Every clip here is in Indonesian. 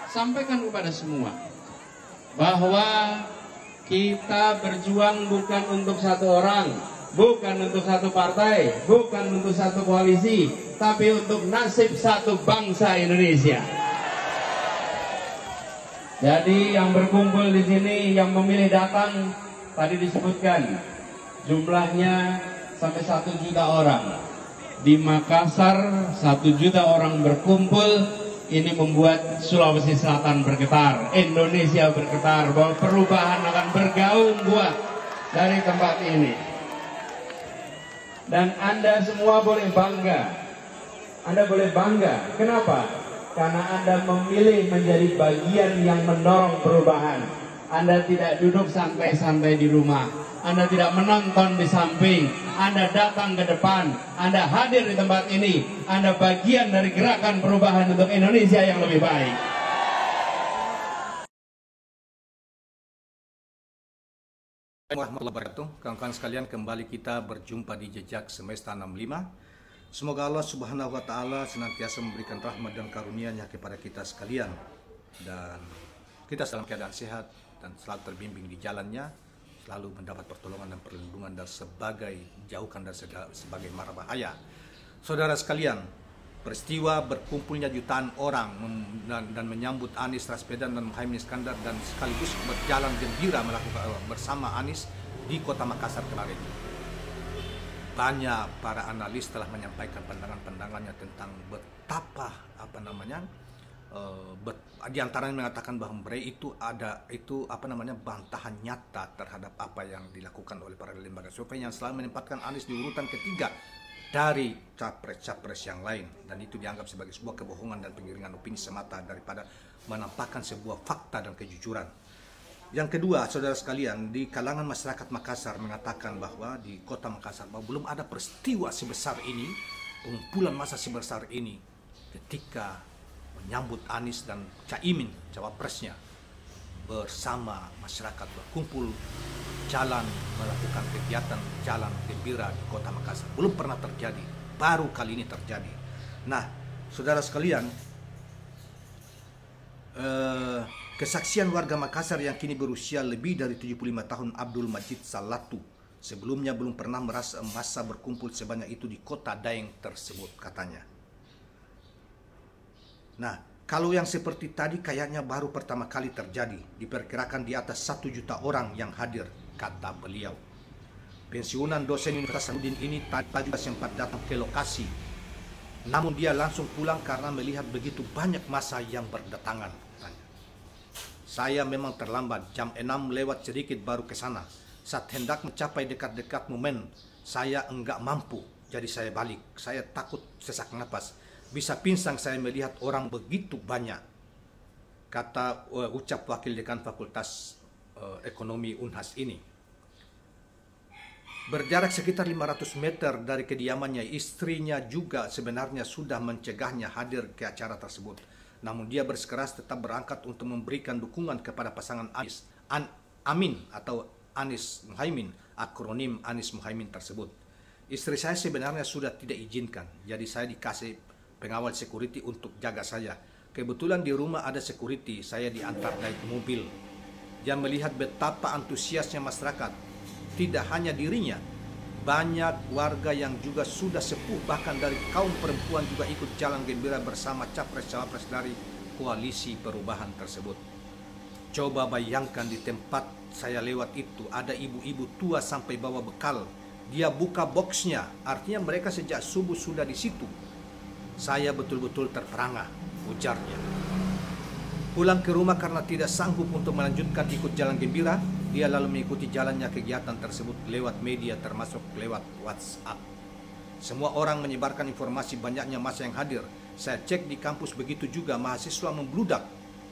sampaikan kepada semua bahwa kita berjuang bukan untuk satu orang, bukan untuk satu partai, bukan untuk satu koalisi, tapi untuk nasib satu bangsa Indonesia. Jadi yang berkumpul di sini, yang memilih datang, tadi disebutkan jumlahnya sampai 1 juta orang. Di Makassar 1 juta orang berkumpul, ini membuat Sulawesi Selatan bergetar, Indonesia bergetar, bahwa perubahan akan bergaung buat dari tempat ini. Dan Anda semua boleh bangga. Anda boleh bangga. Kenapa? Karena Anda memilih menjadi bagian yang mendorong perubahan. Anda tidak duduk santai-santai di rumah. Anda tidak menonton di samping. Anda datang ke depan. Anda hadir di tempat ini. Anda bagian dari gerakan perubahan untuk Indonesia yang lebih baik. Warahmatullahi wabarakatuh. Kawan-kawan sekalian, kembali kita berjumpa di Jejak Semesta 65. Semoga Allah Subhanahu wa Ta'ala senantiasa memberikan rahmat dan karunia-Nya kepada kita sekalian, dan kita dalam keadaan sehat dan selalu terbimbing di jalannya, selalu mendapat pertolongan dan perlindungan dan sebagai jauhkan dari sebagai mara bahaya. Saudara sekalian, peristiwa berkumpulnya jutaan orang dan menyambut Anies Baswedan dan Muhaimin Iskandar dan sekaligus berjalan gembira melakukan bersama Anies di Kota Makassar kemarin. Banyak para analis telah menyampaikan pandangan-pandangannya tentang betapa di antaranya mengatakan bahwa mereka itu bantahan nyata terhadap apa yang dilakukan oleh para lembaga survei yang selalu menempatkan Anies di urutan ketiga dari capres-capres yang lain, dan itu dianggap sebagai sebuah kebohongan dan penggiringan opini semata daripada menampakkan sebuah fakta dan kejujuran. Yang kedua, saudara sekalian, di kalangan masyarakat Makassar mengatakan bahwa di kota Makassar bahwa belum ada peristiwa sebesar ini, pengumpulan massa sebesar ini ketika menyambut Anies dan Caimin cawapresnya bersama masyarakat berkumpul jalan melakukan kegiatan jalan gembira di kota Makassar. Belum pernah terjadi, baru kali ini terjadi. Nah, saudara sekalian, kesaksian warga Makassar yang kini berusia lebih dari 75 tahun, Abdul Majid Salatu, sebelumnya belum pernah merasa massa berkumpul sebanyak itu di kota Daeng tersebut, katanya. Nah, kalau yang seperti tadi kayaknya baru pertama kali terjadi. Diperkirakan di atas 1 juta orang yang hadir, kata beliau. Pensiunan dosen Universitas Hasanuddin ini tadi juga sempat datang ke lokasi. Namun dia langsung pulang karena melihat begitu banyak massa yang berdatangan. Saya memang terlambat, jam 6 lewat sedikit baru ke sana. Saat hendak mencapai dekat-dekat momen, saya enggak mampu, jadi saya balik. Saya takut sesak napas. Bisa pingsan saya melihat orang begitu banyak, kata ucap Wakil Dekan Fakultas Ekonomi Unhas ini. Berjarak sekitar 500 meter dari kediamannya, istrinya juga sebenarnya sudah mencegahnya hadir ke acara tersebut. Namun dia bersikeras tetap berangkat untuk memberikan dukungan kepada pasangan Amin atau Anies Muhaimin, akronim Anies Muhaimin tersebut. Istri saya sebenarnya sudah tidak izinkan, jadi saya dikasih pengawal security untuk jaga saya. Kebetulan di rumah ada security, saya diantar naik mobil. Dia melihat betapa antusiasnya masyarakat, tidak hanya dirinya, banyak warga yang juga sudah sepuh, bahkan dari kaum perempuan juga ikut jalan gembira bersama capres-cawapres dari koalisi perubahan tersebut. Coba bayangkan di tempat saya lewat itu ada ibu-ibu tua sampai bawa bekal. Dia buka boxnya, artinya mereka sejak subuh sudah di situ. Saya betul-betul terperangah, ujarnya. Pulang ke rumah karena tidak sanggup untuk melanjutkan ikut jalan gembira, dia lalu mengikuti jalannya kegiatan tersebut lewat media termasuk lewat WhatsApp. Semua orang menyebarkan informasi banyaknya massa yang hadir. Saya cek di kampus begitu juga, mahasiswa membludak.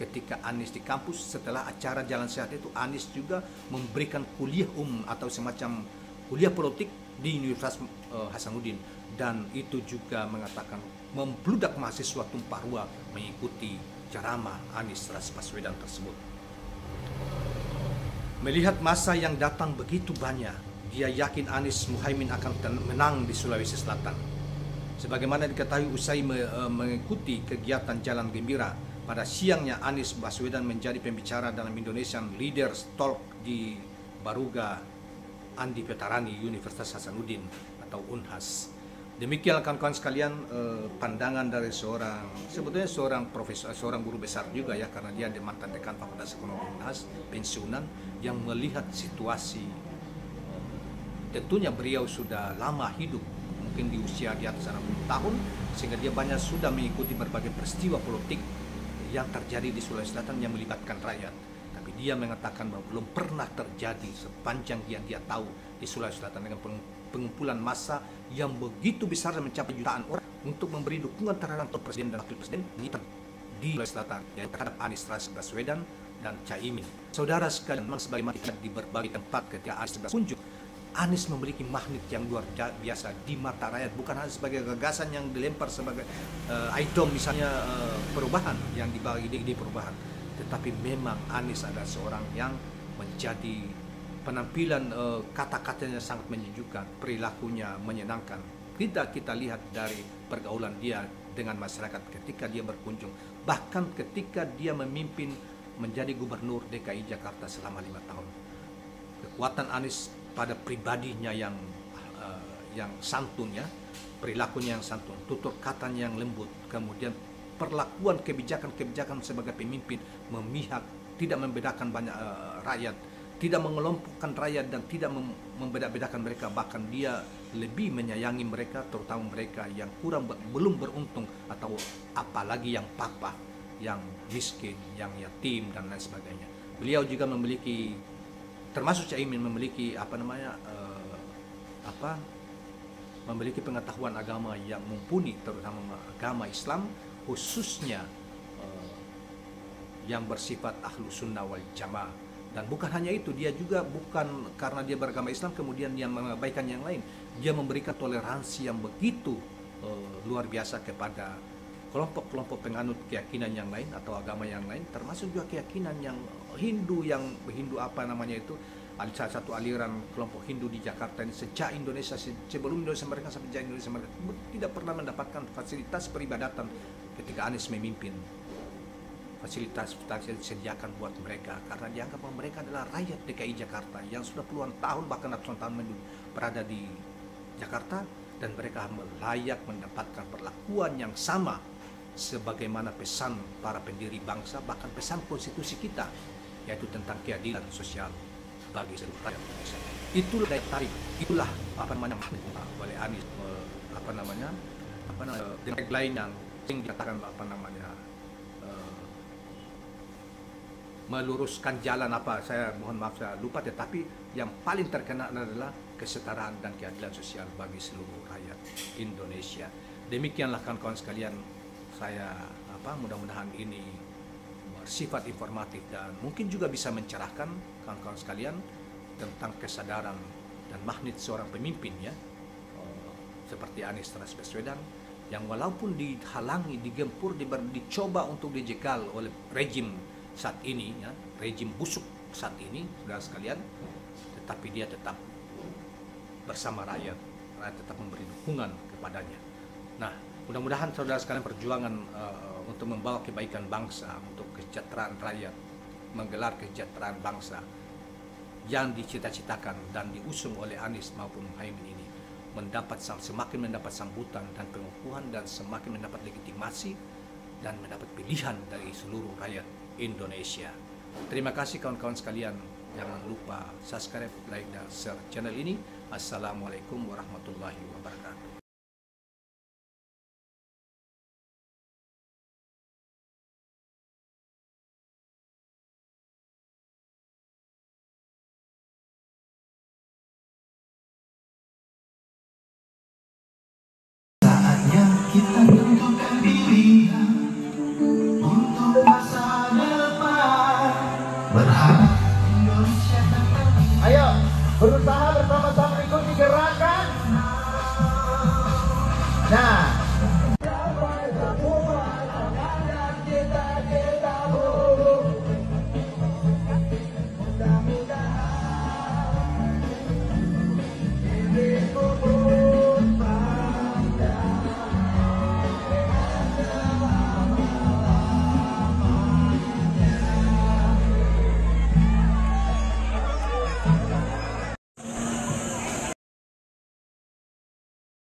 Ketika Anies di kampus, setelah acara Jalan Sehat itu, Anies juga memberikan kuliah atau semacam kuliah politik di Universitas Hasanuddin. Dan itu juga mengatakan membludak mahasiswa tumpah ruah mengikuti ceramah Anies Baswedan tersebut. Melihat massa yang datang begitu banyak, dia yakin Anies Muhaimin akan menang di Sulawesi Selatan. Sebagaimana diketahui usai mengikuti kegiatan Jalan Gembira, Pada siangnya Anies Baswedan menjadi pembicara dalam Indonesian Leaders Talk di Baruga Andi Petarani Universitas Hasanuddin atau UNHAS. Demikian kawan-kawan sekalian pandangan dari sebetulnya seorang profesor, seorang guru besar juga ya, karena dia mantan dekan Fakultas Ekonomi UNHAS, pensiunan, yang melihat situasi. Tentunya beliau sudah lama hidup, mungkin di usia di atas 60 tahun, sehingga dia banyak sudah mengikuti berbagai peristiwa politik yang terjadi di Sulawesi Selatan yang melibatkan rakyat. Tapi dia mengatakan bahwa belum pernah terjadi sepanjang dia tahu di Sulawesi Selatan dengan pengumpulan massa yang begitu besar dan mencapai jutaan orang untuk memberi dukungan terhadap presiden dan wakil presiden di Sulawesi Selatan, yaitu terhadap Anies Baswedan dan Caimin. Saudara sekalian, memang sebagaimana di berbagai tempat ketika Anies berkunjung, Anies memiliki magnet yang luar biasa di mata rakyat, bukan hanya sebagai gagasan yang dilempar sebagai item misalnya perubahan yang dibagi ide perubahan, tetapi memang Anies adalah seorang yang menjadi penampilan kata-katanya sangat menyejukkan, perilakunya menyenangkan. Kita lihat dari pergaulan dia dengan masyarakat ketika dia berkunjung, bahkan ketika dia memimpin menjadi gubernur DKI Jakarta selama 5 tahun. Kekuatan Anies pada pribadinya yang santun ya, perilakunya yang santun, tutur katanya yang lembut, kemudian perlakuan kebijakan sebagai pemimpin memihak, tidak membedakan banyak rakyat, tidak mengelompokkan rakyat dan tidak membeda-bedakan mereka, bahkan dia lebih menyayangi mereka, terutama mereka yang belum beruntung atau apalagi yang papa, yang miskin, yang yatim dan lain sebagainya. Beliau juga memiliki, termasuk Caimin, memiliki memiliki pengetahuan agama yang mumpuni, terutama agama Islam, khususnya yang bersifat ahlu sunnah wal jamaah. Dan bukan hanya itu, dia juga bukan karena dia beragama Islam kemudian dia mengabaikan yang lain. Dia memberikan toleransi yang begitu luar biasa kepada kelompok-kelompok penganut keyakinan yang lain atau agama yang lain, termasuk juga keyakinan yang Hindu, salah satu aliran kelompok Hindu di Jakarta ini sejak Indonesia, sebelum Indonesia mereka sampai sejak Indonesia mereka tidak pernah mendapatkan fasilitas peribadatan ketika Anies memimpin. Fasilitas disediakan buat mereka karena dianggap bahwa mereka adalah rakyat DKI Jakarta yang sudah puluhan tahun bahkan ratusan tahun berada di Jakarta, dan mereka layak mendapatkan perlakuan yang sama sebagaimana pesan para pendiri bangsa, bahkan pesan konstitusi kita, yaitu tentang keadilan sosial bagi seluruh rakyat Indonesia. Itulah daya tarik, itulah oleh Anies dengan lain yang dikatakan meluruskan jalan saya mohon maaf saya lupa, tetapi yang paling terkena adalah kesetaraan dan keadilan sosial bagi seluruh rakyat Indonesia. Demikianlah kawan-kawan sekalian, saya mudah-mudahan ini bersifat informatif dan mungkin juga bisa mencerahkan kawan-kawan sekalian tentang kesadaran dan magnet seorang pemimpin ya, seperti Anies Baswedan, yang walaupun dihalangi, digempur, dicoba untuk dijegal oleh rejim saat ini ya, rejim busuk saat ini saudara sekalian, tetapi dia tetap bersama rakyat tetap memberi dukungan kepadanya. Nah, mudah-mudahan saudara sekalian perjuangan untuk membawa kebaikan bangsa, untuk kesejahteraan rakyat, menggelar kesejahteraan bangsa yang dicita-citakan dan diusung oleh Anies maupun Muhaimin ini semakin mendapat sambutan dan pengukuhan dan semakin mendapat legitimasi dan mendapat pilihan dari seluruh rakyat Indonesia. Terima kasih kawan-kawan sekalian. Jangan lupa subscribe, like, dan share channel ini. Assalamualaikum warahmatullahi wabarakatuh. Saatnya kita tentukan pilihan untuk masa depan, berharap